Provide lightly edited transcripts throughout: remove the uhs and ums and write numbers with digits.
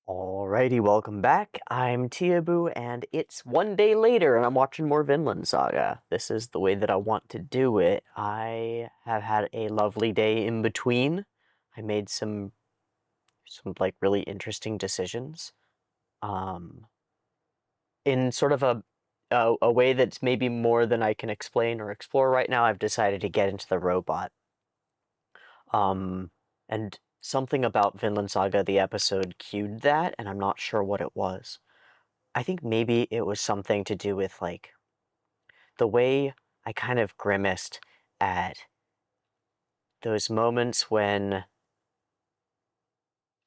Alrighty, welcome back. I'm Teeaboo, and it's one day later, and I'm watching more Vinland Saga. This is the way that I want to do it. I have had a lovely day in between. I made some like really interesting decisions. Um, in sort of a way that's maybe more than I can explain or explore right now. I've decided to get into the robot. Um, and something about Vinland Saga, the episode, cued that, and I'm not sure what it was. I think maybe it was something to do with, like, the way I kind of grimaced at those moments when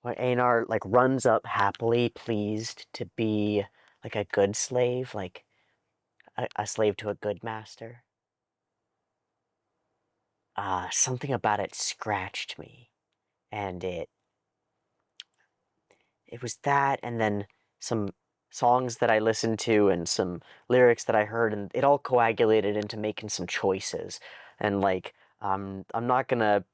Einar, like, runs up happily pleased to be, like, a good slave, like, a slave to a good master. Something about it scratched me, and it was that, and then some songs that I listened to and some lyrics that I heard, and it all coagulated into making some choices. And like, I'm not gonna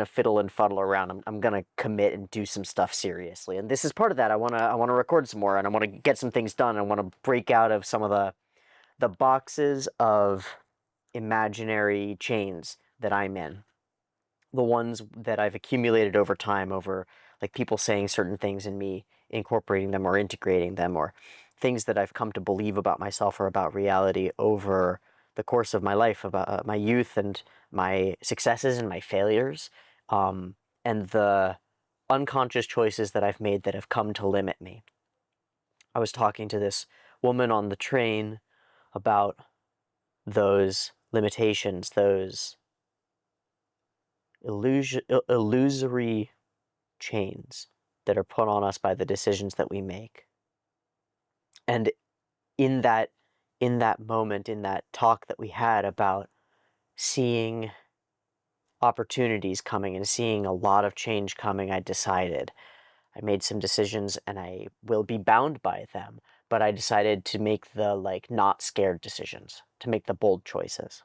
fiddle and fuddle around. I'm gonna commit and do some stuff seriously. And this is part of that. I wanna record some more, and I wanna get some things done. I wanna break out of some of the boxes of imaginary chains that I'm in, the ones that I've accumulated over time, over like people saying certain things and me incorporating them or integrating them, or things that I've come to believe about myself or about reality over the course of my life, about my youth and my successes and my failures, and the unconscious choices that I've made that have come to limit me. I was talking to this woman on the train about those limitations, those illusory chains that are put on us by the decisions that we make. And in that moment, in that talk that we had about seeing opportunities coming and seeing a lot of change coming, I decided I made some decisions and I will be bound by them, but I decided to make the like not scared decisions, to make the bold choices.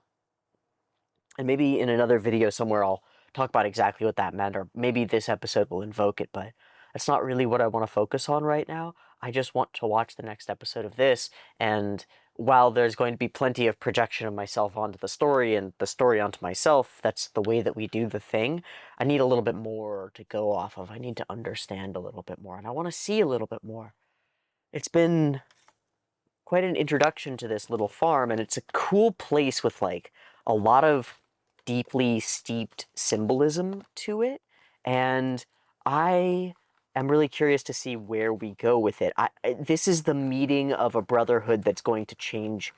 And maybe in another video somewhere I'll talk about exactly what that meant, or maybe this episode will invoke it, but that's not really what I want to focus on right now. I just want to watch the next episode of this, and while there's going to be plenty of projection of myself onto the story and the story onto myself, that's the way that we do the thing, I need a little bit more to go off of. I need to understand a little bit more, and I want to see a little bit more. It's been quite an introduction to this little farm, and it's a cool place with like a lot of deeply steeped symbolism to it, and I am really curious to see where we go with it. This is the meeting of a brotherhood that's going to change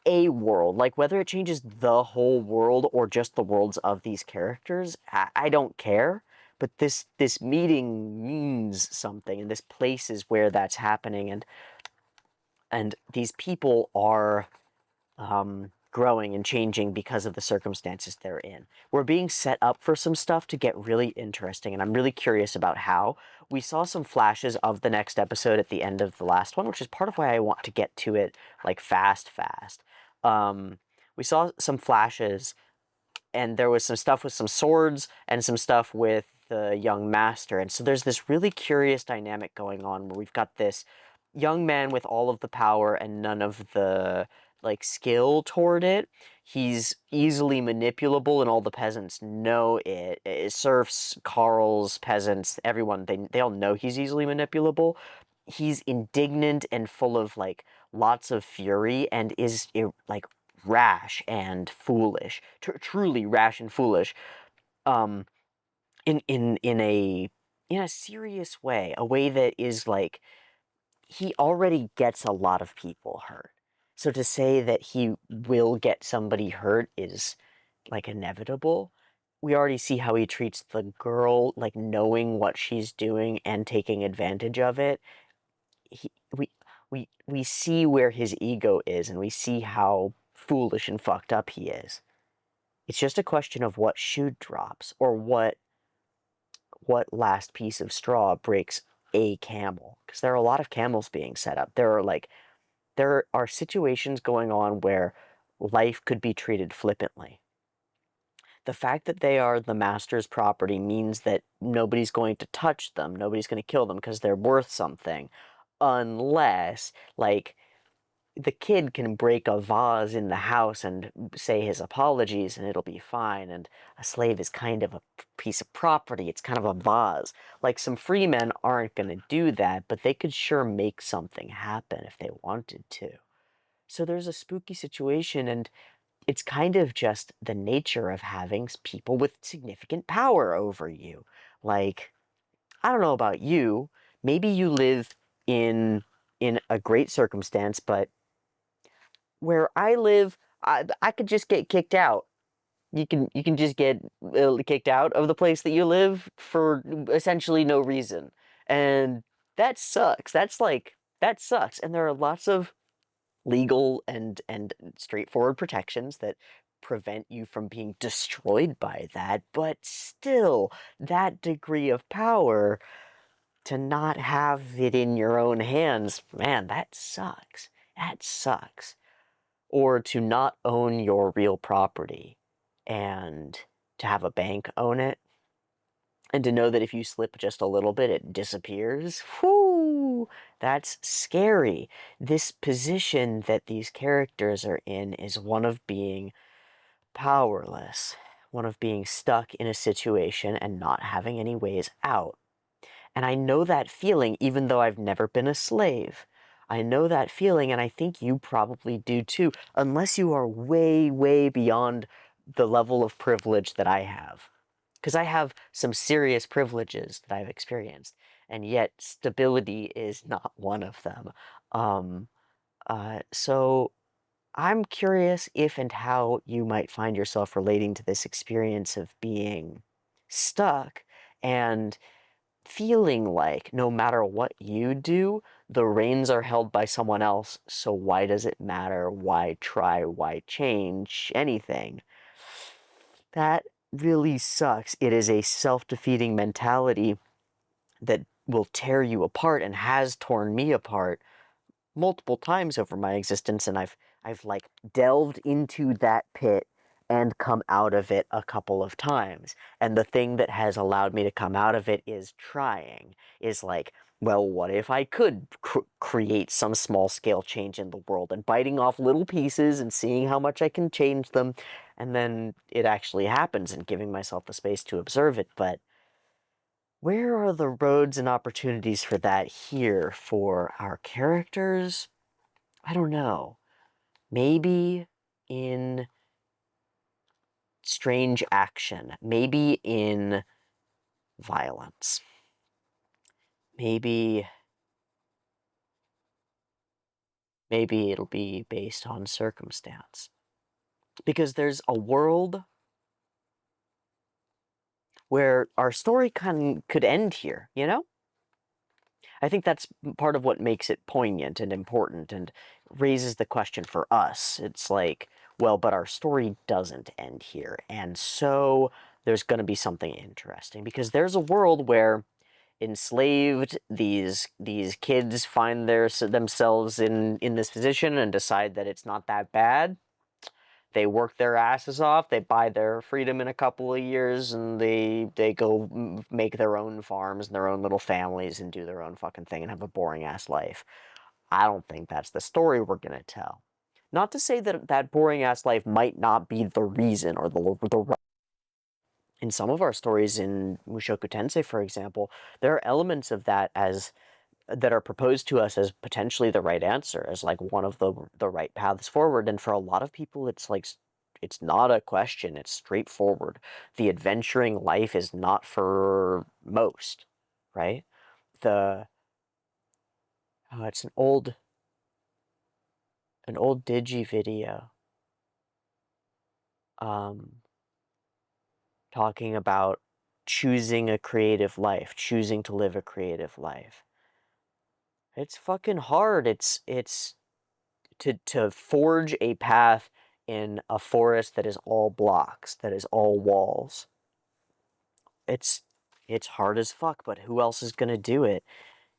a world. Like, whether it changes the whole world or just the worlds of these characters, I don't care. But this meeting means something, and this place is where that's happening, and these people are growing and changing because of the circumstances they're in. We're being set up for some stuff to get really interesting, and I'm really curious about how. We saw some flashes of the next episode at the end of the last one, which is part of why I want to get to it like fast. We saw some flashes, and there was some stuff with some swords and some stuff with the young master, and so there's this really curious dynamic going on where we've got this young man with all of the power and none of the like skill toward it. He's easily manipulable, and all the peasants know it. Serfs, carls, peasants, everyone, they all know he's easily manipulable. He's indignant and full of like lots of fury, and is like rash and foolish, truly rash and foolish, um, in a serious way, a way that is like he already gets a lot of people hurt. So to say that he will get somebody hurt is like inevitable. We already see how he treats the girl, like knowing what she's doing and taking advantage of it. He, we see where his ego is, and we see how foolish and fucked up he is. It's just a question of what shoe drops, or what last piece of straw breaks a camel, because there are a lot of camels being set up. There are situations going on where life could be treated flippantly. The fact that they are the master's property means that nobody's going to touch them, nobody's going to kill them because they're worth something. Unless, like, the kid can break a vase in the house and say his apologies and it'll be fine, and a slave is kind of a piece of property, it's kind of a vase. Like, some free men aren't going to do that, but they could sure make something happen if they wanted to. So there's a spooky situation, and it's kind of just the nature of having people with significant power over you. Like, I don't know about you, maybe you live in a great circumstance, but where I live, I could just get kicked out. You can just get kicked out of the place that you live for essentially no reason, and that sucks. That sucks. And there are lots of legal and straightforward protections that prevent you from being destroyed by that, but still, that degree of power, to not have it in your own hands, man, that sucks. That sucks. Or to not own your real property and to have a bank own it, and to know that if you slip just a little bit, it disappears. Whoo! That's scary. This position that these characters are in is one of being powerless, one of being stuck in a situation and not having any ways out. And I know that feeling even though I've never been a slave. I know that feeling, and I think you probably do too, unless you are way, way beyond the level of privilege that I have. Because I have some serious privileges that I've experienced, and yet stability is not one of them. Um, so I'm curious if and how you might find yourself relating to this experience of being stuck and feeling like no matter what you do, the reins are held by someone else, so why does it matter? Why try? Why change anything? That really sucks. It is a self-defeating mentality that will tear you apart and has torn me apart multiple times over my existence, and I've like delved into that pit and come out of it a couple of times. And the thing that has allowed me to come out of it is trying. Is like, well, what if I could create some small scale change in the world, and biting off little pieces and seeing how much I can change them, and then it actually happens, and giving myself the space to observe it. But where are the roads and opportunities for that here for our characters? I don't know. Maybe in strange action. Maybe in violence. Maybe it'll be based on circumstance. Because there's a world where our story could end here, you know? I think that's part of what makes it poignant and important and raises the question for us. It's like, well, but our story doesn't end here. And so there's going to be something interesting, because there's a world where enslaved these kids find themselves in this position and decide that it's not that bad. They work their asses off, they buy their freedom in a couple of years, and they go make their own farms and their own little families and do their own fucking thing and have a boring-ass life. I don't think that's the story we're gonna tell. Not to say that that boring-ass life might not be the reason or the in some of our stories in Mushoku Tensei, for example, there are elements of that as that are proposed to us as potentially the right answer, as like one of the right paths forward. And for a lot of people, it's like it's not a question, it's straightforward. The adventuring life is not for most, right? The it's an old Digi video um talking about choosing a creative life, choosing to live a creative life. It's fucking hard. It's to forge a path in a forest that is all blocks, that is all walls. It's it's hard as fuck, but who else is gonna do it?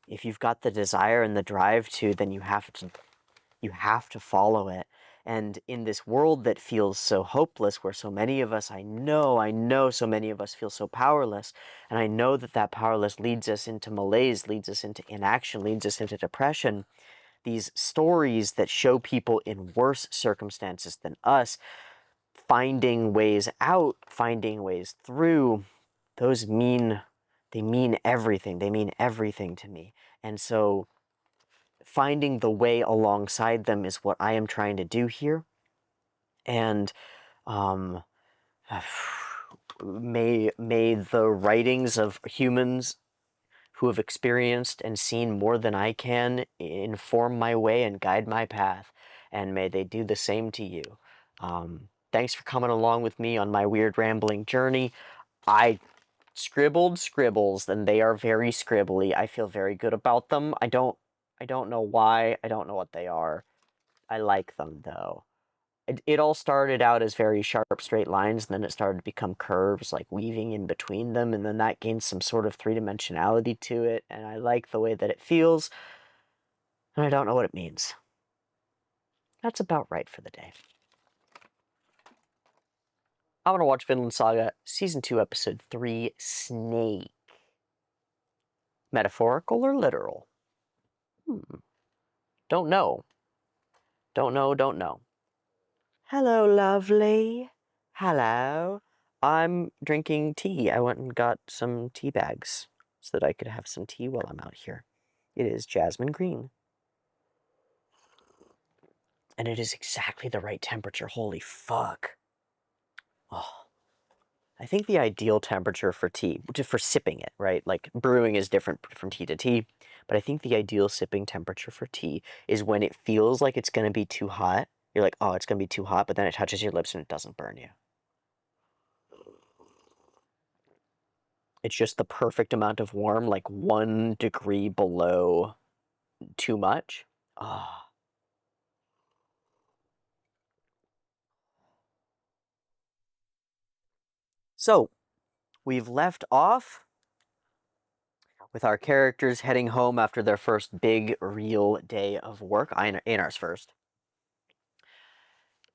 If you've got the desire and the drive to, then you have to follow it. And in this world that feels so hopeless, where so many of us, I know so many of us feel so powerless, and I know that that powerless leads us into malaise, leads us into inaction, leads us into depression. These stories that show people in worse circumstances than us finding ways out, finding ways through, those mean everything. They mean everything to me. And so finding the way alongside them is what I am trying to do here. And um, may the writings of humans who have experienced and seen more than I can inform my way and guide my path, and may they do the same to you. Thanks for coming along with me on my weird rambling journey. I scribbled scribbles, and they are very scribbly. I feel very good about them. I don't know why. I don't know what they are. I like them, though. It all started out as very sharp, straight lines, and then it started to become curves, like weaving in between them, and then that gained some sort of three-dimensionality to it, and I like the way that it feels, and I don't know what it means. That's about right for the day. I'm gonna watch Vinland Saga, Season 2, Episode 3, Snake. Metaphorical or literal? Don't know. Don't know. Hello, lovely. Hello. I'm drinking tea. I went and got some tea bags so that I could have some tea while I'm out here. It is jasmine green. And it is exactly the right temperature. Holy fuck. Oh. I think the ideal temperature for tea, for sipping it, right? Like, brewing is different from tea to tea, but I think the ideal sipping temperature for tea is when it feels like it's going to be too hot. You're like, oh, it's going to be too hot, but then it touches your lips and it doesn't burn you. It's just the perfect amount of warm, like 1 degree below too much. Ah. Oh. So, we've left off with our characters heading home after their first big, real day of work. Einar's first.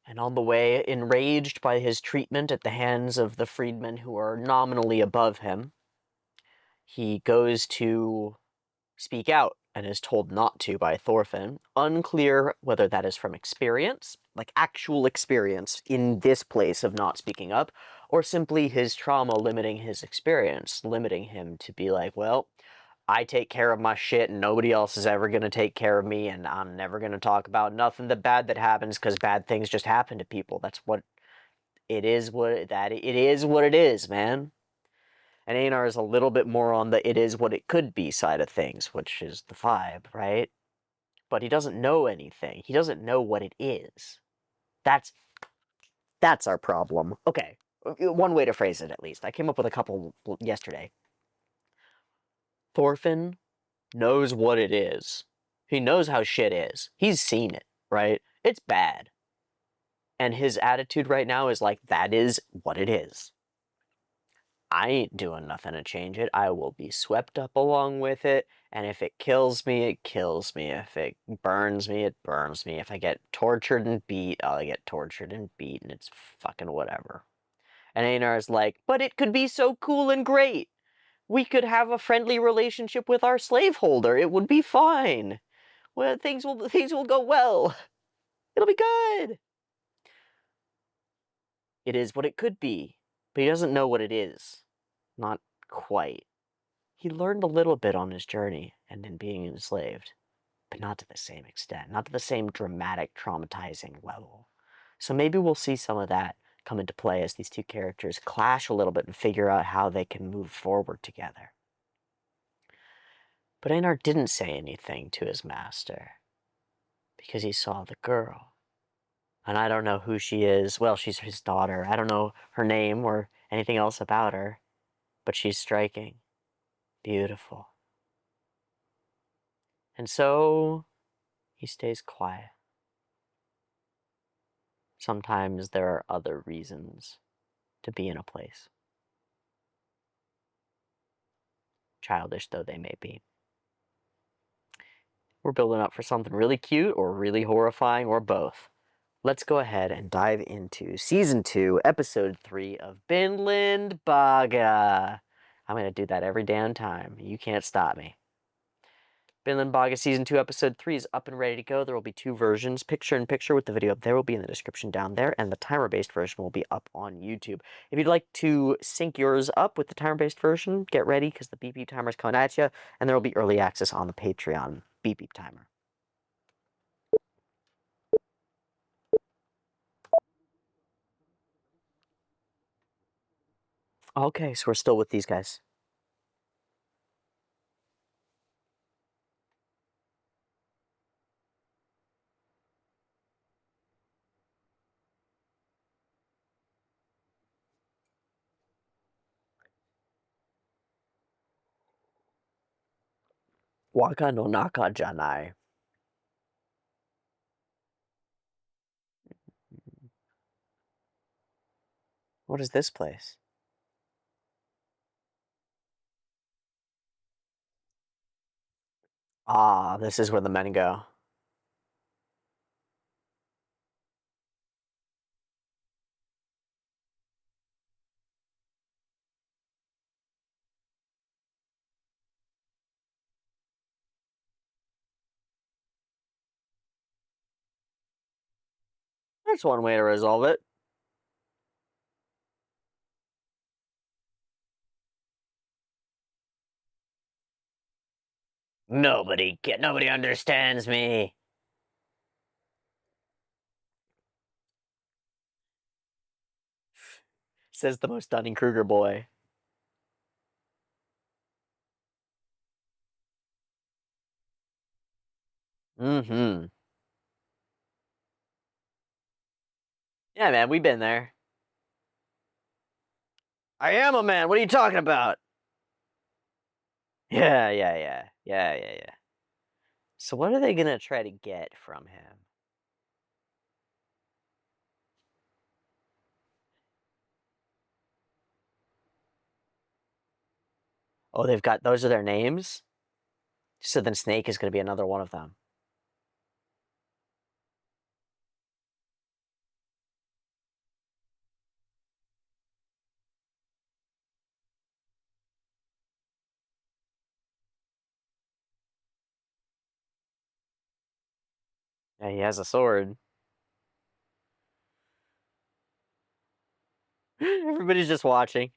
And on the way, enraged by his treatment at the hands of the freedmen who are nominally above him, he goes to speak out and is told not to by Thorfinn. Unclear whether that is from experience, like actual experience in this place of not speaking up, or simply his trauma limiting his experience, limiting him to be like, well, I take care of my shit and nobody else is ever going to take care of me, and I'm never going to talk about nothing bad that happens because bad things just happen to people. That's what it is, what it is, man. And Einar is a little bit more on the it is what it could be side of things, which is the vibe, right? But he doesn't know anything. He doesn't know what it is. That's our problem. Okay, one way to phrase it at least. I came up with a couple yesterday. Thorfinn knows what it is. He knows how shit is. He's seen it, right? It's bad. And his attitude right now is like, that is what it is. I ain't doing nothing to change it. I will be swept up along with it, and if it kills me, it kills me. If it burns me, it burns me. If I get tortured and beat, I'll get tortured and beat, and it's fucking whatever. And Einar is like, but it could be so cool and great. We could have a friendly relationship with our slaveholder. It would be fine. Well, things will go well. It'll be good. It is what it could be, but he doesn't know what it is. Not quite. He learned a little bit on his journey and in being enslaved, but not to the same extent, not to the same dramatic, traumatizing level. So maybe we'll see some of that come into play as these two characters clash a little bit and figure out how they can move forward together. But Einar didn't say anything to his master because he saw the girl. And I don't know who she is. Well, she's his daughter. I don't know her name or anything else about her, but she's striking. Beautiful. And so he stays quiet. Sometimes there are other reasons to be in a place, childish though they may be. We're building up for something really cute or really horrifying or both. let's go ahead and dive into Season 2, Episode 3 of Vinland Saga. I'm going to do that every damn time. You can't stop me. Vinland Saga Season 2, Episode 3 is up and ready to go. There will be 2 versions, picture-in-picture with the video. There will be in the description down there, and the timer-based version will be up on YouTube. If you'd like to sync yours up with the timer-based version, get ready, because the beep beep timer is coming at you, and there will be early access on the Patreon beep beep timer. Okay, so we're still with these guys. Waka no naka janai. What is this place? Ah, this is where the men go. That's one way to resolve it. Nobody understands me. Says the most Dunning-Kruger boy. Mm-hmm. Yeah, man, we've been there. I am a man. What are you talking about? Yeah. So what are they gonna try to get from him? Oh, they've got, those are their names? So then Snake is gonna be another one of them. Yeah, he has a sword. Everybody's just watching.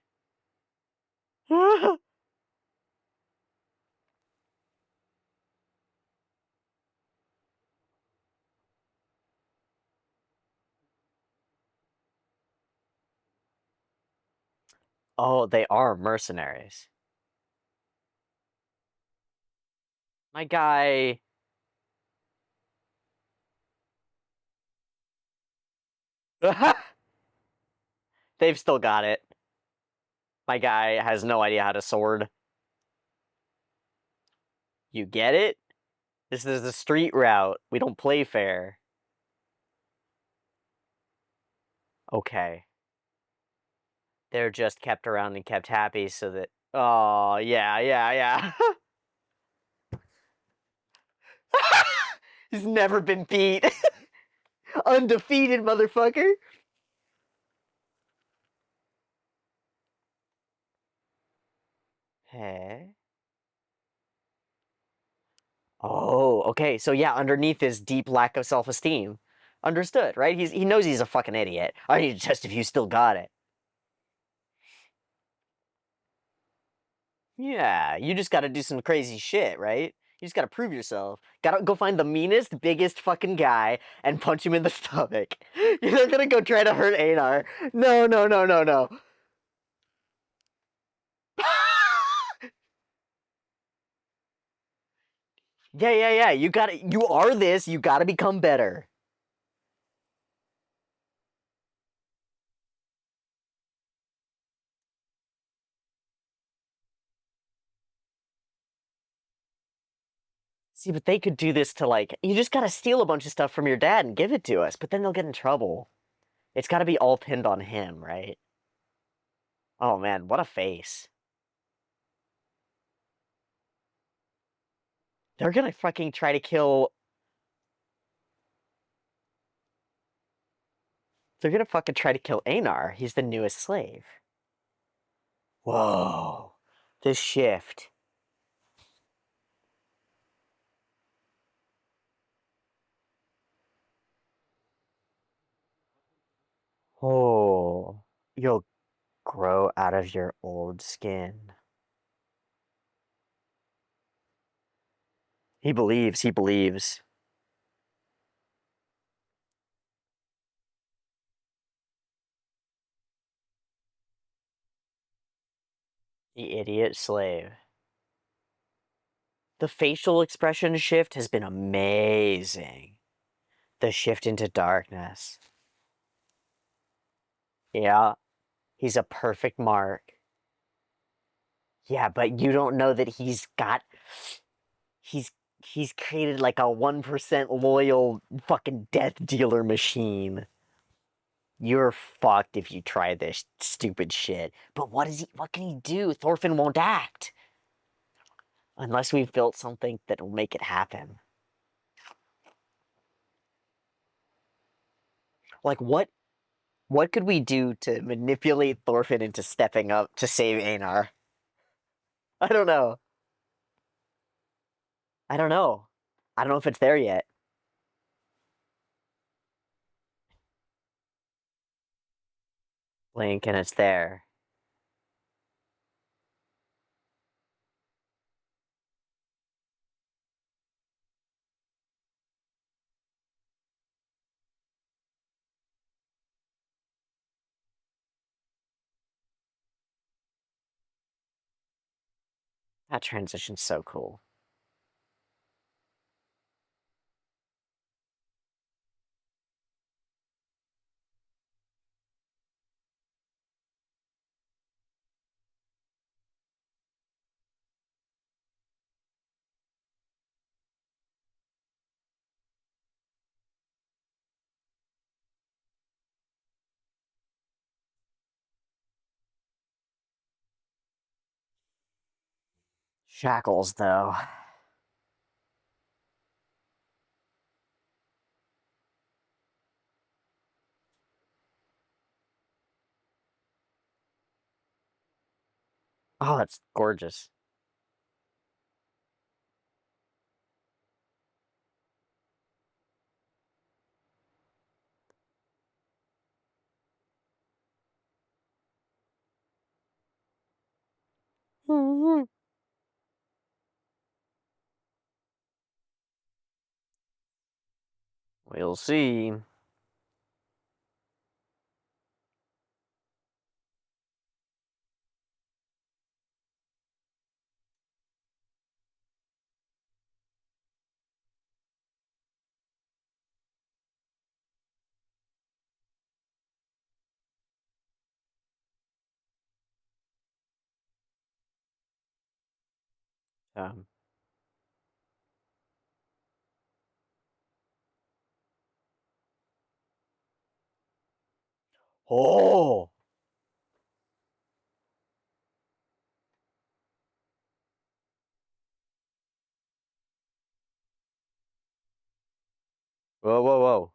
Oh, they are mercenaries. My guy. They've still got it. My guy has no idea how to sword. You get it? This is the street route. We don't play fair. Okay. They're just kept around and kept happy so that... Oh, yeah. He's never been beat. Undefeated, motherfucker. Hey. Oh, okay. So yeah, underneath his deep lack of self-esteem. Understood, right? He knows he's a fucking idiot. I need to test if you still got it. Yeah, you just gotta do some crazy shit, right? You just gotta prove yourself. Gotta go find the meanest, biggest fucking guy and punch him in the stomach. You're not gonna go try to hurt Einar. No. Yeah. You are this, you gotta become better. See, but they could do this to, like, you just gotta steal a bunch of stuff from your dad and give it to us, but then they'll get in trouble. It's gotta be all pinned on him, right? Oh man, what a face. They're gonna fucking try to kill... They're gonna fucking try to kill Einar. He's the newest slave. Whoa. This shift. Oh. You'll grow out of your old skin. He believes, he believes. The idiot slave. The facial expression shift has been amazing. The shift into darkness. Yeah, he's a perfect mark. Yeah, but you don't know that he's he's created like a 1% loyal fucking death dealer machine. You're fucked if you try this stupid shit. But what can he do? Thorfinn won't act. Unless we've built something that'll make it happen. Like what could we do to manipulate Thorfinn into stepping up to save Einar? I don't know. I don't know. I don't know if it's there yet. Link, and it's there. That transition's so cool. Shackles, though. Oh, that's gorgeous. We'll see. Um, oh! Whoa, whoa, whoa.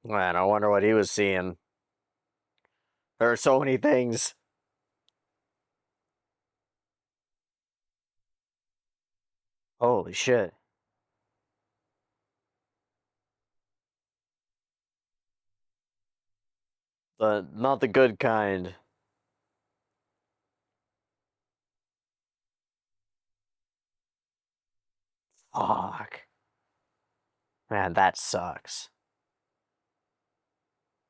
Man, I wonder what he was seeing. There are so many things. Holy shit. Not the good kind. Fuck. Man, that sucks.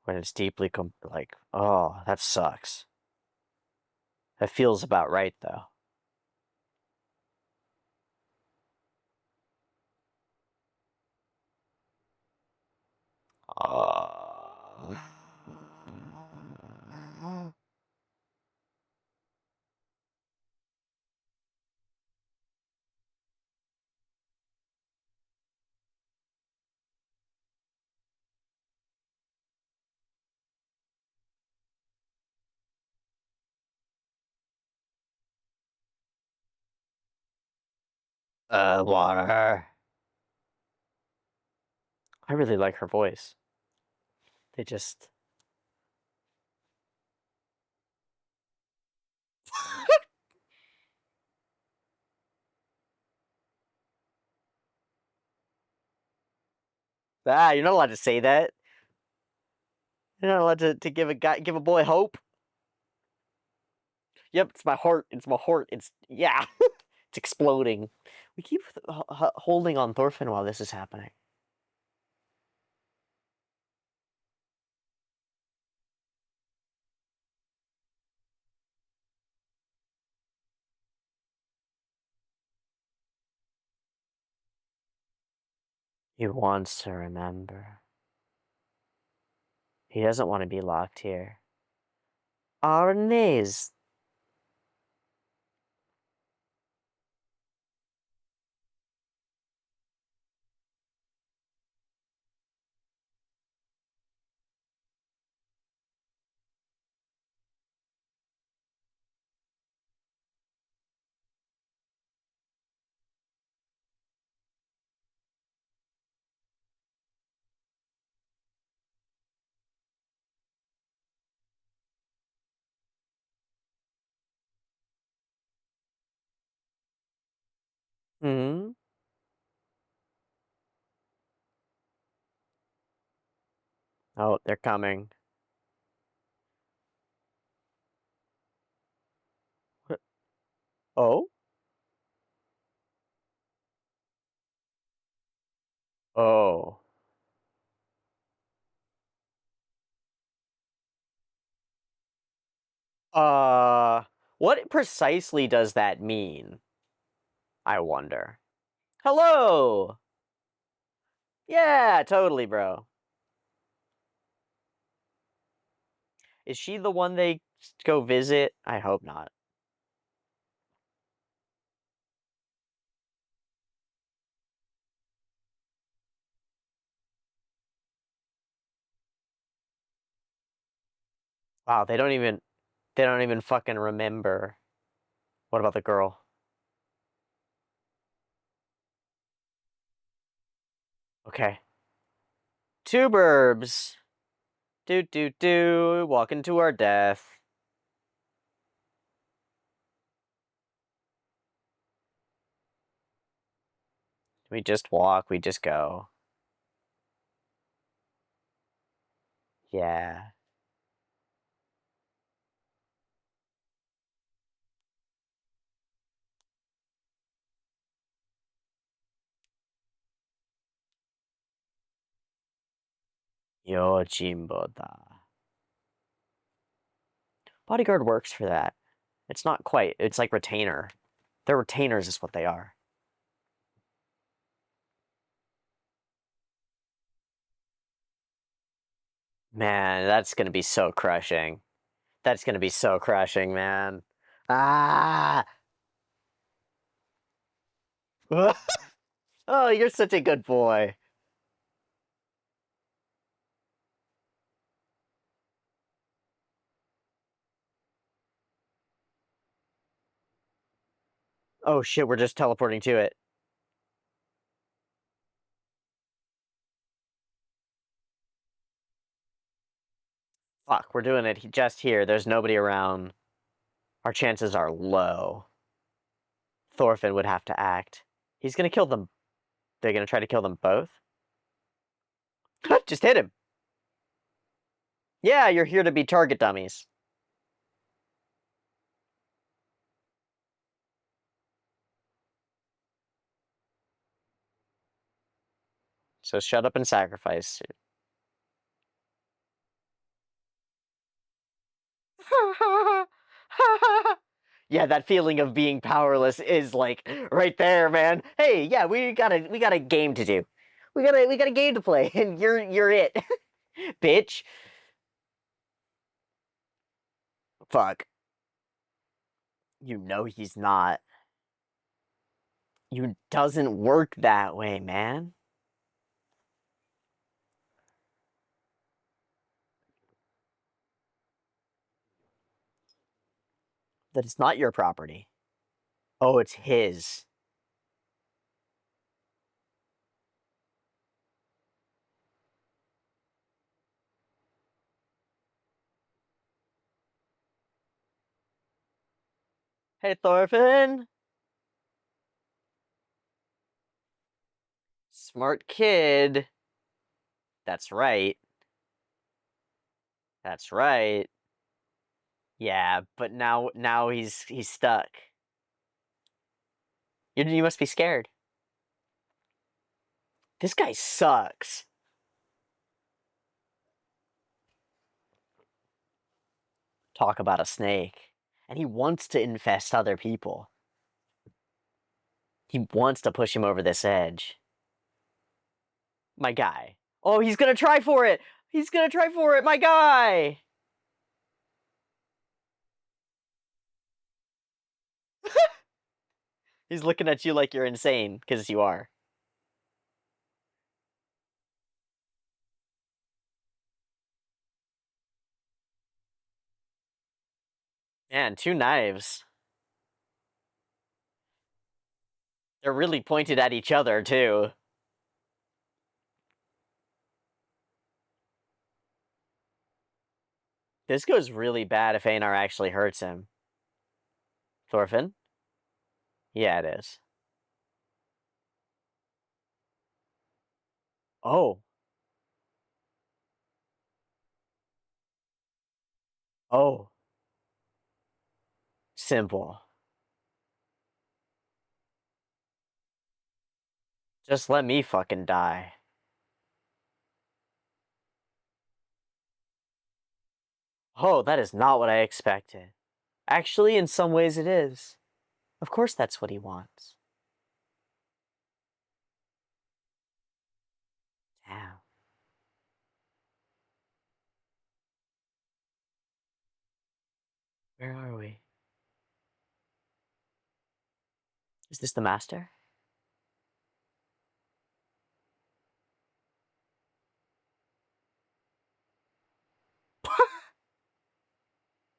When it's deeply like, oh, that sucks. That feels about right, though. Uh, water. I really like her voice. They just... you're not allowed to say that. You're not allowed to give a boy hope. Yep, it's my heart. It's my heart. Yeah, it's exploding. We keep holding on Thorfinn while this is happening. He wants to remember. He doesn't want to be locked here. Arnes. Hmm. Oh, they're coming. Oh? Oh. What precisely does that mean? I wonder. Hello! Yeah, totally, bro. Is she the one they go visit? I hope not. Wow, they don't even fucking remember. What about the girl? Okay. Two burbs. Do, walking to our death. We just walk, we just go. Yeah. Yojimbo da. Bodyguard works for that. It's not quite. It's like retainer. They're retainers is what they are. Man, that's gonna be so crushing. That's gonna be so crushing, man. Ah! Oh, you're such a good boy. Oh shit, we're just teleporting to it. Fuck, we're doing it just here. There's nobody around. Our chances are low. Thorfinn would have to act. He's gonna kill them. They're gonna try to kill them both? Just hit him. Yeah, you're here to be target dummies. So shut up and sacrifice. Yeah, that feeling of being powerless is like right there, man. Hey, yeah, we got a game to do. We got a game to play, and you're it, bitch. Fuck. You know he's not. You doesn't work that way, man. That it's not your property. Oh, it's his. Hey, Thorfinn! Smart kid. That's right. That's right. Yeah, but now he's stuck. You must be scared. This guy sucks. Talk about a snake. And he wants to infest other people. He wants to push him over this edge. My guy. Oh, he's gonna try for it! He's gonna try for it, my guy! He's looking at you like you're insane, because you are. Man, two knives. They're really pointed at each other, too. This goes really bad if Einar actually hurts him. Thorfinn? Yeah, it is. Oh. Oh. Simple. Just let me fucking die. Oh, that is not what I expected. Actually, in some ways it is. Of course that's what he wants. Damn. Where are we? Is this the master?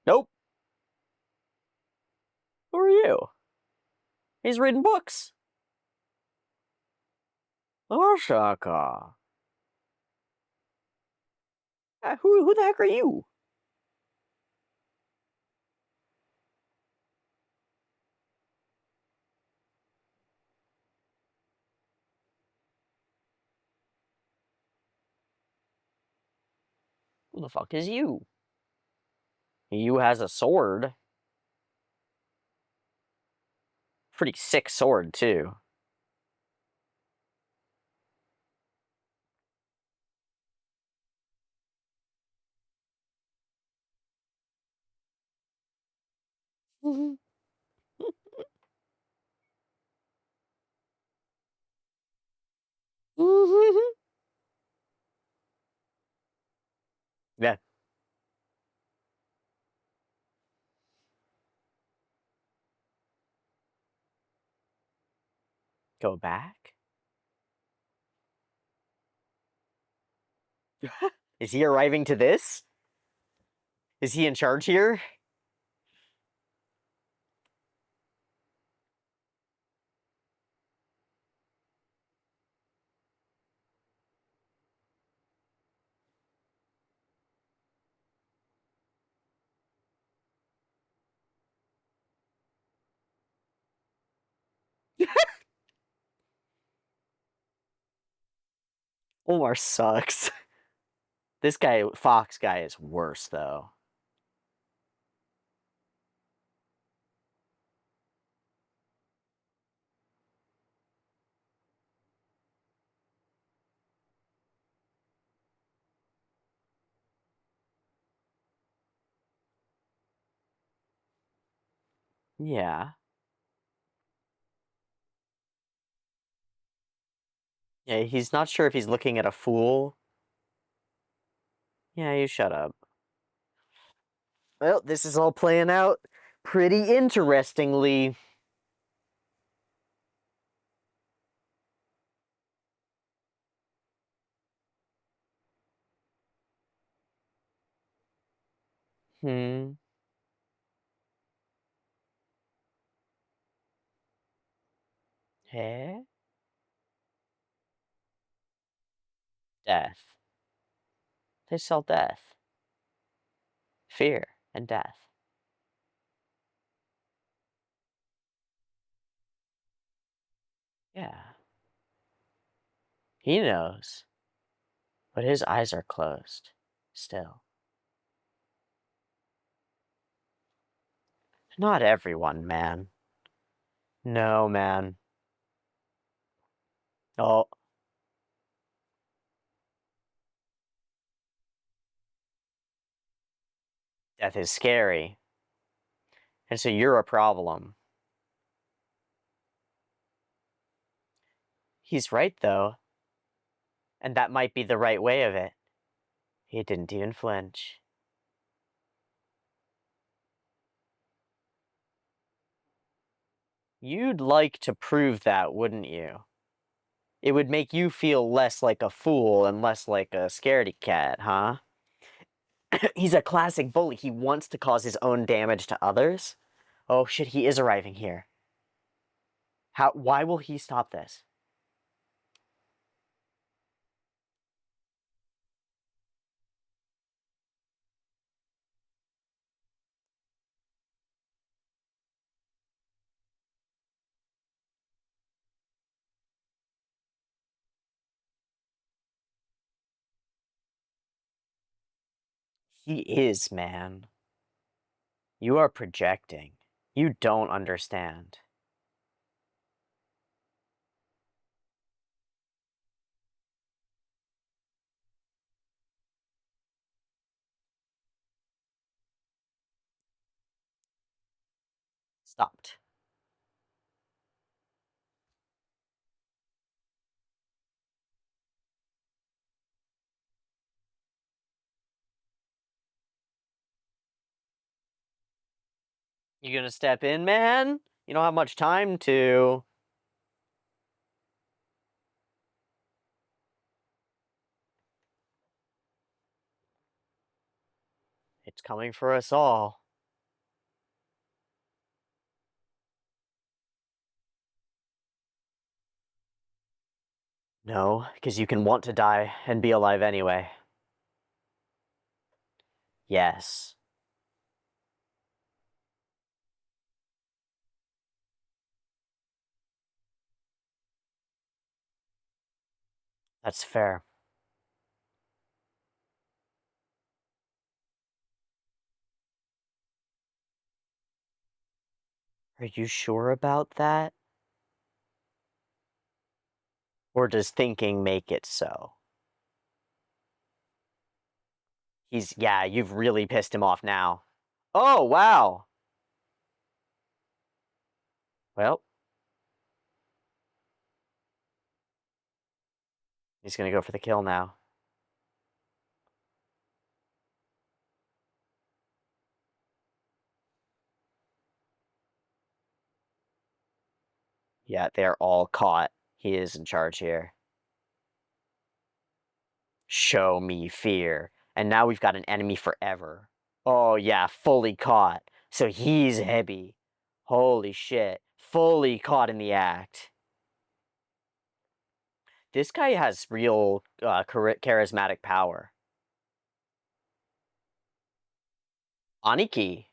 Nope. Who are you? He's reading books. Osaka. Who the heck are you? Who the fuck is you? You has a sword. Pretty sick sword, too. Yeah. Go back? Is he arriving to this? Is he in charge here? Olmar sucks. This guy, Fox guy, is worse, though. Yeah. Yeah, he's not sure if he's looking at a fool. Yeah, you shut up. Well, this is all playing out pretty interestingly. Hmm. Hey? Death. They sell death. Fear and death. Yeah. He knows. But his eyes are closed. Still. Not everyone, man. No, man. Oh. Death is scary. And so you're a problem. He's right, though. And that might be the right way of it. He didn't even flinch. You'd like to prove that, wouldn't you? It would make you feel less like a fool and less like a scaredy cat, huh? He's a classic bully. He wants to cause his own damage to others. Oh shit, he is arriving here. Why will he stop this? He is, man. You are projecting. You don't understand. Stopped. You gonna step in, man? You don't have much time to. It's coming for us all. No, because you can want to die and be alive anyway. Yes. That's fair. Are you sure about that? Or does thinking make it so? Yeah, you've really pissed him off now. Oh, wow! Well, he's gonna go for the kill now. Yeah, they're all caught. He is in charge here. Show me fear. And now we've got an enemy forever. Oh, yeah, fully caught. So he's heavy. Holy shit. Fully caught in the act. This guy has real charismatic power. Aniki.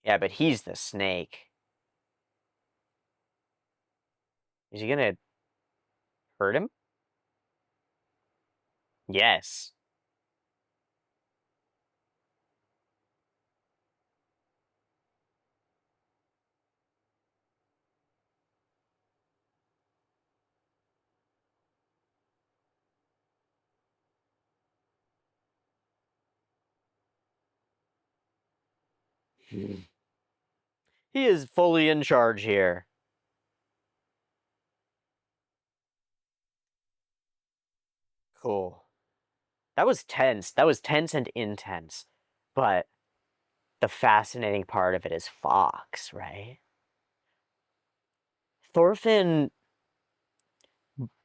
Yeah, but he's the snake. Is he gonna hurt him? Yes. He is fully in charge here. Cool. That was tense. That was tense and intense. But the fascinating part of it is Fox, right? Thorfinn,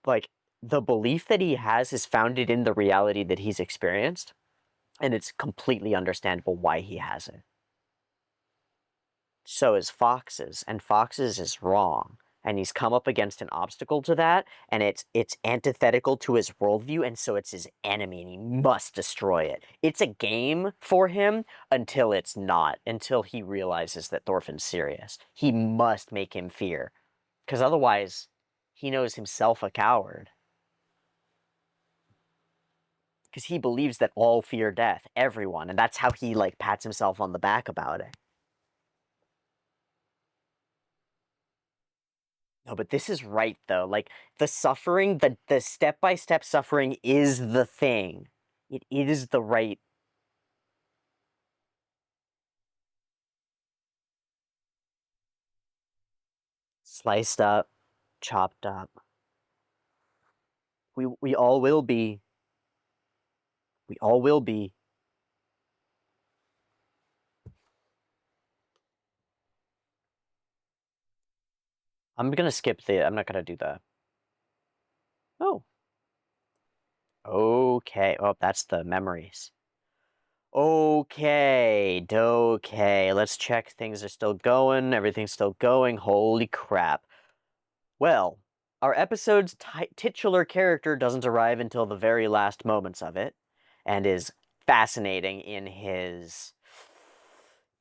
like, the belief that he has is founded in the reality that he's experienced, and it's completely understandable why he has it. So is Fox's, and Fox's is wrong. and he's come up against an obstacle to that, and it's antithetical to his worldview, and so it's his enemy, and he must destroy it. It's a game for him until it's not, until he realizes that Thorfinn's serious. He must make him fear, because otherwise, he knows himself a coward. Because he believes that all fear death, everyone, and that's how he, like, pats himself on the back about it. No, but this is right, though. Like, the suffering, the step-by-step suffering is the thing. It is the right. Sliced up, chopped up. We all will be. We all will be. I'm gonna skip the. I'm not gonna do the. Oh. Okay. Oh, that's the memories. Okay. Okay. Let's check. Things are still going. Everything's still going. Holy crap. Well, our episode's titular character doesn't arrive until the very last moments of it, and is fascinating in his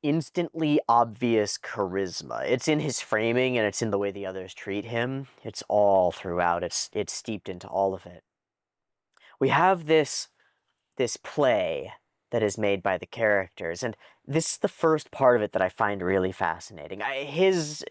instantly obvious charisma. It's in his framing, and it's in the way the others treat him. It's all throughout. It's steeped into all of it. We have this play that is made by the characters, and this is the first part of it that I find really fascinating. His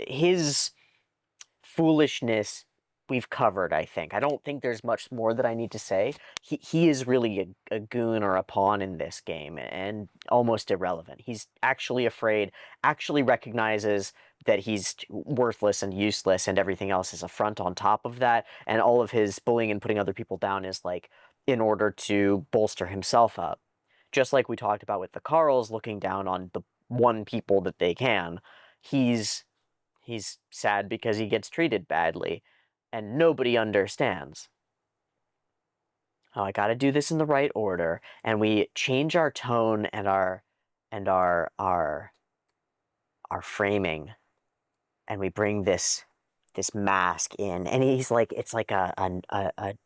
foolishness we've covered, I think. I don't think there's much more that I need to say. He is really a goon or a pawn in this game, and almost irrelevant. He's actually afraid, actually recognizes that he's worthless and useless, and everything else is a front on top of that, and all of his bullying and putting other people down is, like, in order to bolster himself up. Just like we talked about with the Carls looking down on the one people that they can, he's He's sad because he gets treated badly, and nobody understands. Oh, I gotta do this in the right order, and we change our tone and our framing, and we bring this mask in, and he's like, it's like a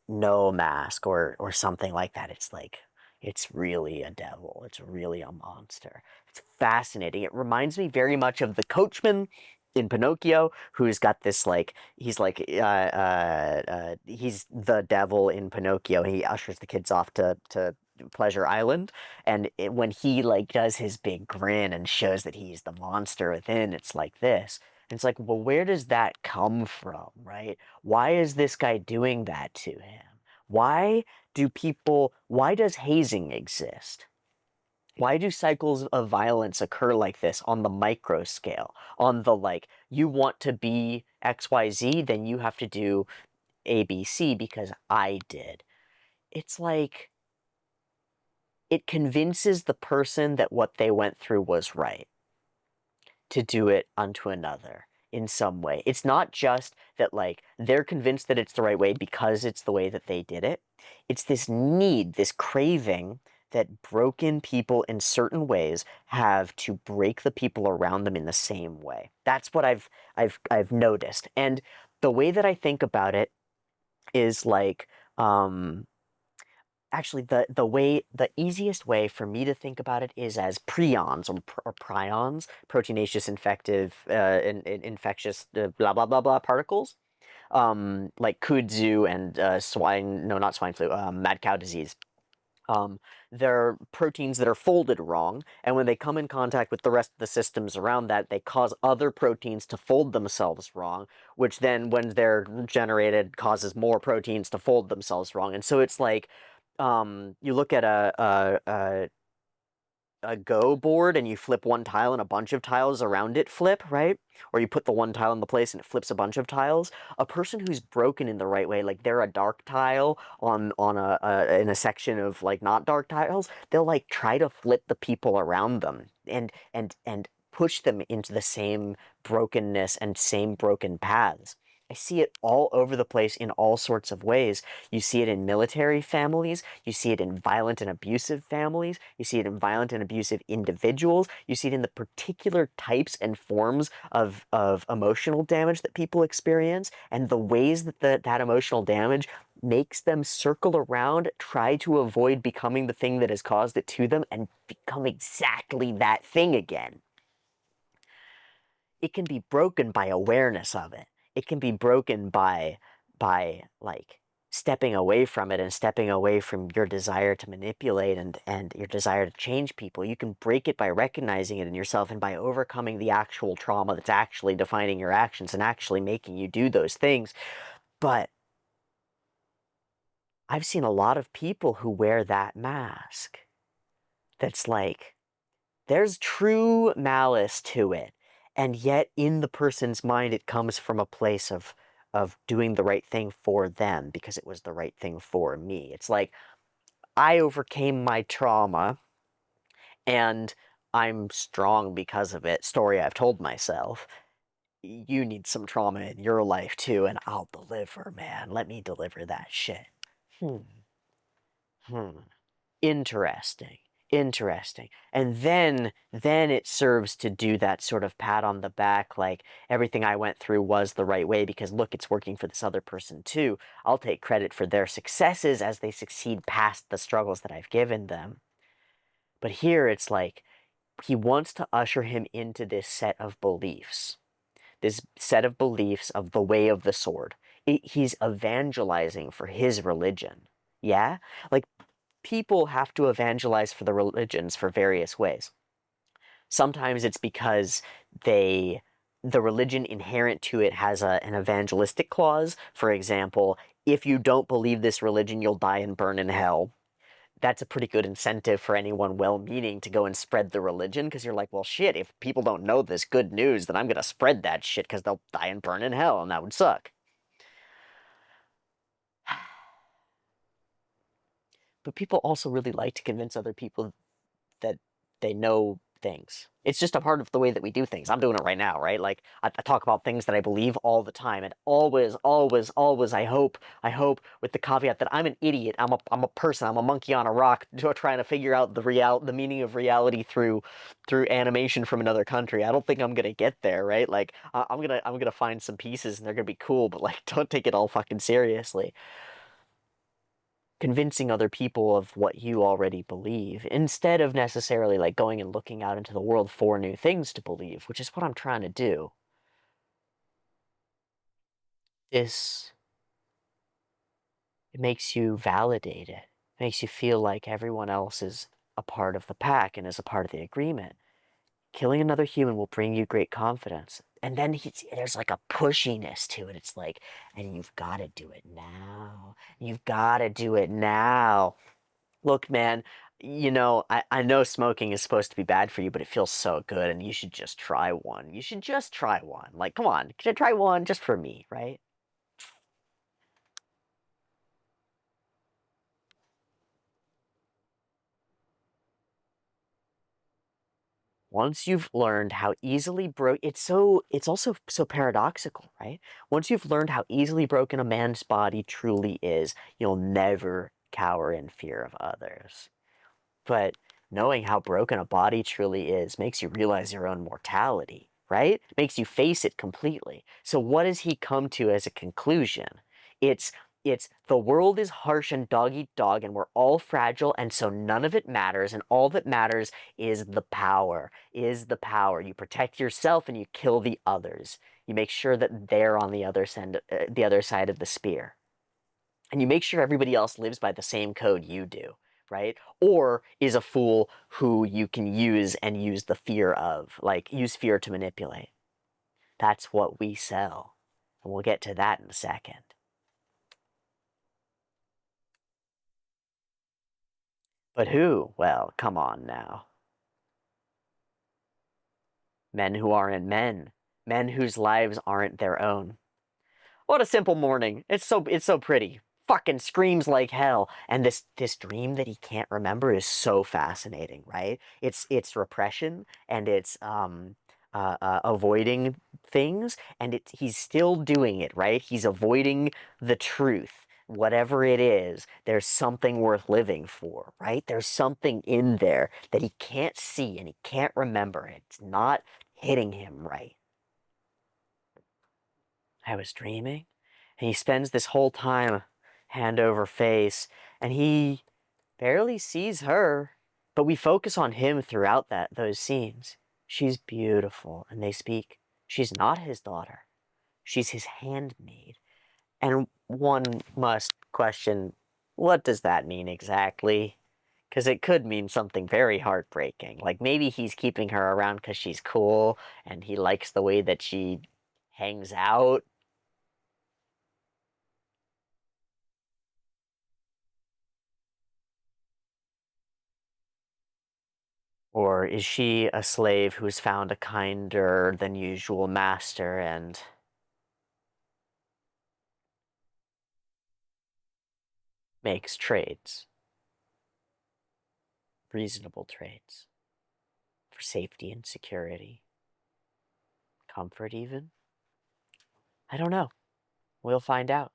no mask or something like that. It's like, it's really a devil. It's really a monster. It's fascinating. It reminds me very much of the coachman in Pinocchio, who's got this, like, he's the devil in Pinocchio. He ushers the kids off to Pleasure Island, and when he, like, does his big grin and shows that he's the monster within, it's like this. And it's like, well, where does that come from, right? Why is this guy doing that to him? Why does hazing exist? Why do cycles of violence occur like this on the micro scale? On the, like, you want to be XYZ, then you have to do ABC because I did. It's like, it convinces the person that what they went through was right to do it unto another in some way. It's not just that, like, they're convinced that it's the right way because it's the way that they did it. It's this need, this craving that broken people in certain ways have to break the people around them in the same way. That's what I've noticed. And the way that I think about it is like, actually, the easiest way for me to think about it is as prions or prions, proteinaceous infective infectious blah blah blah blah particles, like kudzu and swine, no, not swine flu, mad cow disease. They're proteins that are folded wrong, and when they come in contact with the rest of the systems around that, they cause other proteins to fold themselves wrong, which then, when they're generated, causes more proteins to fold themselves wrong. And so it's like, you look at a Go board and you flip one tile and a bunch of tiles around it flip, right? Or you put the one tile in the place and it flips a bunch of tiles. A person who's broken in the right way, like they're a dark tile on in a section of, like, not dark tiles, they'll, like, try to flip the people around them and push them into the same brokenness and same broken paths. I see it all over the place in all sorts of ways. You see it in military families. You see it in violent and abusive families. You see it in violent and abusive individuals. You see it in the particular types and forms of emotional damage that people experience, and the ways that that emotional damage makes them circle around, try to avoid becoming the thing that has caused it to them, and become exactly that thing again. It can be broken by awareness of it. It can be broken by like stepping away from it and stepping away from your desire to manipulate and your desire to change people. You can break it by recognizing it in yourself and by overcoming the actual trauma that's actually defining your actions and actually making you do those things. But I've seen a lot of people who wear that mask that's like, there's true malice to it, and yet in the person's mind it comes from a place of doing the right thing for them because it was the right thing for me. It's like, I overcame my trauma and I'm strong because of it. Story I've told myself. You need some trauma in your life too, and I'll deliver, man. Let me deliver that shit. Hmm. Hmm. Interesting. Interesting. And then it serves to do that sort of pat on the back, like everything I went through was the right way because look, it's working for this other person too. I'll take credit for their successes as they succeed past the struggles that I've given them. But here it's like he wants to usher him into this set of beliefs. This set of beliefs of the way of the sword. He's evangelizing for his religion. Yeah? Like, people have to evangelize for the religions for various ways. Sometimes it's because the religion inherent to it has an evangelistic clause. For example, if you don't believe this religion, you'll die and burn in hell. That's a pretty good incentive for anyone well-meaning to go and spread the religion, because you're like, well, shit, if people don't know this good news, then I'm going to spread that shit because they'll die and burn in hell, and that would suck. But people also really like to convince other people that they know things. It's just a part of the way that we do things. I'm doing it right now, right? Like, I talk about things that I believe all the time, and always, always, always, I hope, with the caveat that I'm an idiot. I'm a person. I'm a monkey on a rock trying to figure out the meaning of reality through animation from another country. I don't think I'm gonna get there, right? Like, I'm gonna find some pieces and they're gonna be cool, but like, don't take it all fucking seriously. Convincing other people of what you already believe instead of necessarily like going and looking out into the world for new things to believe, which is what I'm trying to do. This, it makes you validate it. It makes you feel like everyone else is a part of the pack and is a part of the agreement. Killing another human will bring you great confidence. And then there's like a pushiness to it. It's like, and you've got to do it now. You've got to do it now. Look, man, I know smoking is supposed to be bad for you, but it feels so good, and you should just try one. You should just try one. Like, come on, can I try one just for me, right? Once you've learned how easily it's also so paradoxical, right? Once you've learned how easily broken a man's body truly is, you'll never cower in fear of others. But knowing how broken a body truly is makes you realize your own mortality, right? Makes you face it completely. So what does he come to as a conclusion? It's it's the world is harsh and dog eat dog, and we're all fragile, and so none of it matters, and all that matters is the power. Is the power. You protect yourself and you kill the others. You make sure that they're on the other side of the spear, and you make sure everybody else lives by the same code you do, right? Or is a fool who you can use and use the fear of, like use fear to manipulate. That's what we sell. And we'll get to that in a second. But who? Well, come on now. Men who aren't men. Men whose lives aren't their own. What a simple morning. It's so pretty. Fucking screams like hell. And this dream that he can't remember is so fascinating, right? It's repression and it's avoiding things, and he's still doing it, right? He's avoiding the truth. Whatever it is, there's something worth living for, right? There's something in there that he can't see and he can't remember. It's not hitting him right. I was dreaming. And he spends this whole time hand over face, and he barely sees her, but we focus on him throughout those scenes. She's beautiful, and they speak. She's not his daughter. She's his handmaid. And one must question, what does that mean exactly? Because it could mean something very heartbreaking. Like maybe he's keeping her around because she's cool, and he likes the way that she hangs out. Or is she a slave who's found a kinder than usual master and makes trades, reasonable trades, for safety and security, comfort even? I don't know. We'll find out.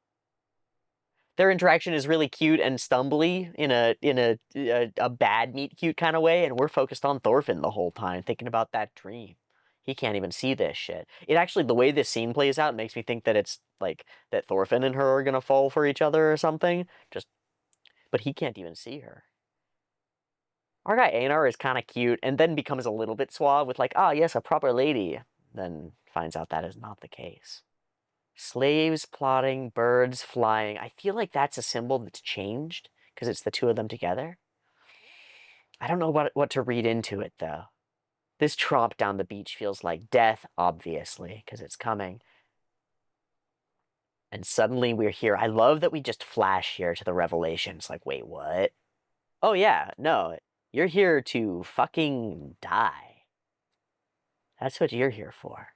Their interaction is really cute and stumbly in a bad meet cute kind of way, and we're focused on Thorfinn the whole time, thinking about that dream. He can't even see this shit. It actually, the way this scene plays out makes me think that it's like that Thorfinn and her are gonna fall for each other or something. But he can't even see her. Our guy Einar is kind of cute, and then becomes a little bit suave with like, ah, yes, a proper lady. Then finds out that is not the case. Slaves plotting, birds flying. I feel like that's a symbol that's changed because it's the two of them together. I don't know what to read into it though. This tromp down the beach feels like death, obviously, because it's coming. And suddenly we're here. I love that we just flash here to the revelations. Like, wait, what? Oh yeah, no, you're here to fucking die. That's what you're here for.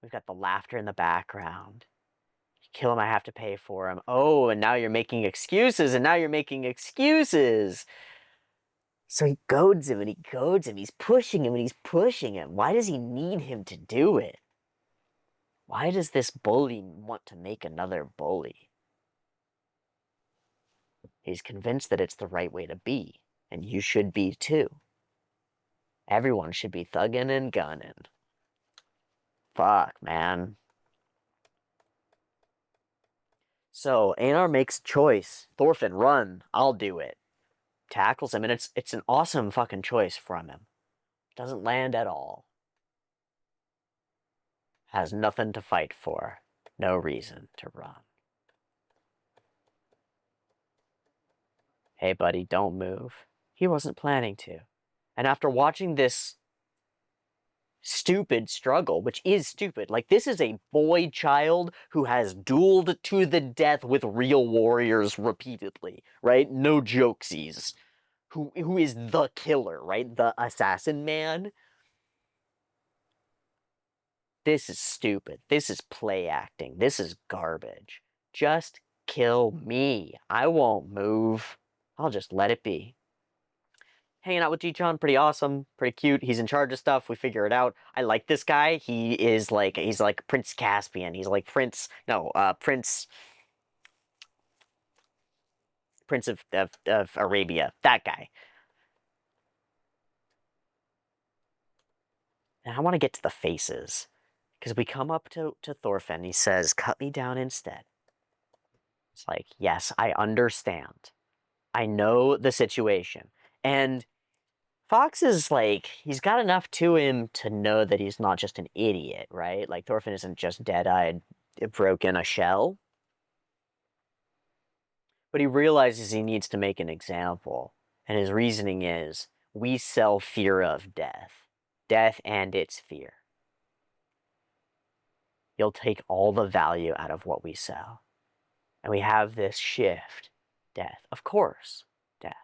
We've got the laughter in the background. You kill him, I have to pay for him. Oh, and now you're making excuses, and now you're making excuses. So he goads him, and he goads him. He's pushing him, and he's pushing him. Why does he need him to do it? Why does this bully want to make another bully? He's convinced that it's the right way to be, and you should be too. Everyone should be thugging and gunning. Fuck, man. So Einar makes a choice. Thorfinn, run. I'll do it. Tackles him, and it's an awesome fucking choice from him. Doesn't land at all. Has nothing to fight for. No reason to run. Hey, buddy, don't move. He wasn't planning to. And after watching this stupid struggle, which is stupid, like this is a boy child who has dueled to the death with real warriors repeatedly, right? No jokesies. Who is the killer, right? The assassin man. This is stupid. This is play acting. This is garbage. Just kill me. I won't move. I'll just let it be. Hanging out with Ji-chan, pretty awesome, pretty cute. He's in charge of stuff. We figure it out. I like this guy. He's like Prince Caspian. He's like Prince of Arabia. That guy. And I want to get to the faces. Because we come up to Thorfinn. He says, cut me down instead. It's like, yes, I understand. I know the situation. And Fox is like, he's got enough to him to know that he's not just an idiot, right? Like, Thorfinn isn't just dead-eyed, broken a shell. But he realizes he needs to make an example. And his reasoning is, we sell fear of death. Death and its fear. You'll take all the value out of what we sell. And we have this shift. Death. Of course, death.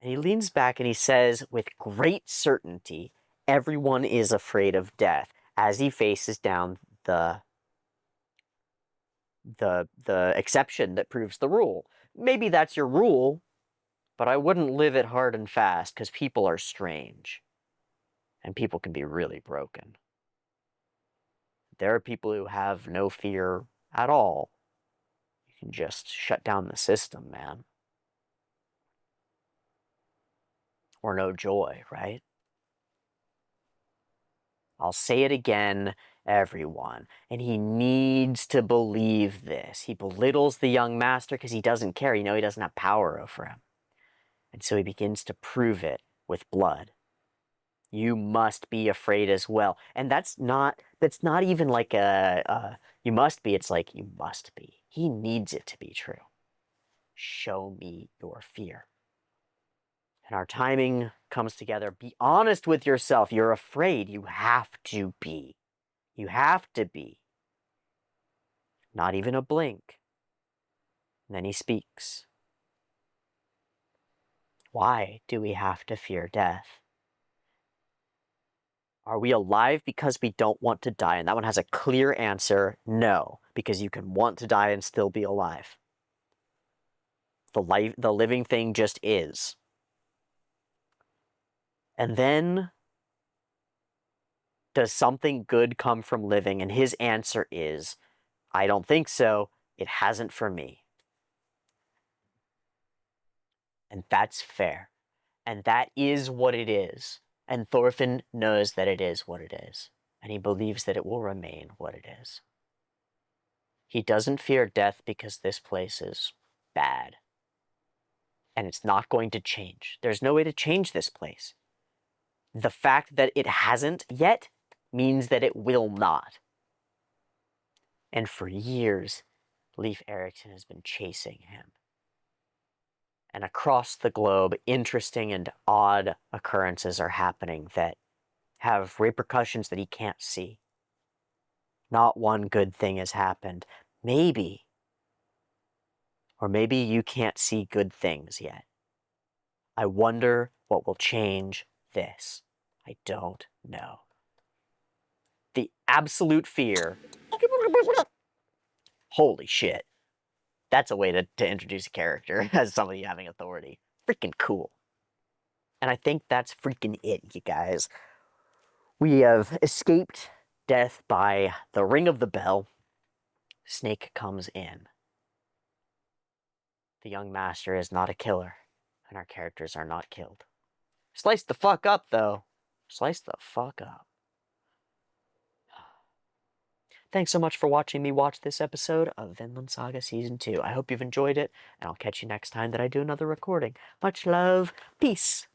And he leans back and he says, with great certainty, everyone is afraid of death, as he faces down the exception that proves the rule. Maybe that's your rule, but I wouldn't live it hard and fast, because people are strange. And people can be really broken. There are people who have no fear at all. You can just shut down the system, man. Or no joy, right? I'll say it again, everyone. And he needs to believe this. He belittles the young master because he doesn't care. He doesn't have power over him. And so he begins to prove it with blood. You must be afraid as well. And that's not even like you must be. It's like, you must be. He needs it to be true. Show me your fear. And our timing comes together. Be honest with yourself. You're afraid. You have to be. You have to be. Not even a blink. And then he speaks. Why do we have to fear death? Are we alive because we don't want to die? And that one has a clear answer, no, because you can want to die and still be alive. The living thing just is. And then, does something good come from living? And his answer is, I don't think so. It hasn't for me. And that's fair. And that is what it is. And Thorfinn knows that it is what it is. And he believes that it will remain what it is. He doesn't fear death because this place is bad. And it's not going to change. There's no way to change this place. The fact that it hasn't yet means that it will not. And for years, Leif Erikson has been chasing him. And across the globe, interesting and odd occurrences are happening that have repercussions that he can't see. Not one good thing has happened. Maybe. Or maybe you can't see good things yet. I wonder what will change this. I don't know. The absolute fear. Holy shit. That's a way to introduce a character as somebody having authority. Freaking cool. And I think that's freaking it, you guys. We have escaped death by the ring of the bell. Snake comes in. The young master is not a killer, and our characters are not killed. Slice the fuck up, though. Slice the fuck up. Thanks so much for watching me watch this episode of Vinland Saga Season 2. I hope you've enjoyed it, and I'll catch you next time that I do another recording. Much love. Peace.